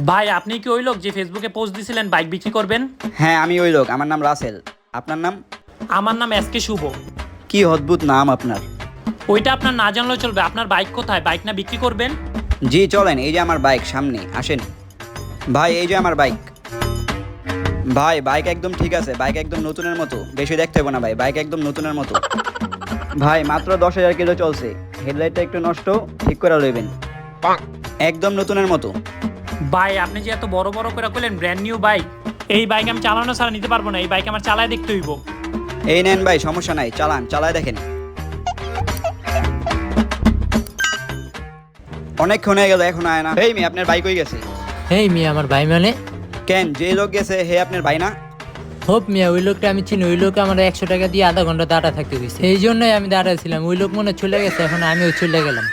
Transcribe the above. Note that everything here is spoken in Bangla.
ভাই আপনি কি ওই লোক যে ফেসবুকে পোস্ট দিছিলেন বাইক বিক্রি করবেন? হ্যাঁ আমি ওই লোক, আমার নাম রাসেল। আপনার নাম? আমার নাম এসকে শুভ। কি অদ্ভুত নাম আপনার। ওইটা আপনার না জানলেও চলবে, আপনার বাইক কোথায়? বাইক না বিক্রি করবেন? জি চলেন, এই যে আমার বাইক সামনে, আসেন। ভাই এই যে আমার বাইক। ভাই বাইক একদম ঠিক আছে, বাইক একদম নতুনের মতো, বেশি দেখতে হবে না ভাই, বাইক একদম নতুনের মতো। ভাই মাত্র 10,000 কিলো চলছে, হেডলাইটটা একটু নষ্ট, ঠিক করে লইবেন। একদম নতুনের মতো। ভাই আপনি যে এত বড় বড় করে কইলেন ব্র্যান্ড নিউ বাইক, এই বাইক আমি চালানো ছাড়া নিতে পারবো না, এই বাইক আমার চালায় দেখতে হইব। এই নেন ভাই, সমস্যা নাই, চালান, চালায় দেখেন। অনেকক্ষণ হয়ে গেল এখন আয় না। এই মেয়ে আপনার বাইক হয়ে গেছে। হেই মিয়া, আমার ভাই মানে? কেন, যে লোক গেছে হে আপনার ভাই না? হোপ মিয়া, ওই লোকটা আমি চিনি। ওই লোক আমার 100 টাকা দিয়ে আধা ঘন্টা দাঁড়া থাকতে গেছে, এই জন্যই আমি দাঁড়াইছিলাম। ওই লোক মনে হয় চলে গেছে, এখন আমিও চলে গেলাম।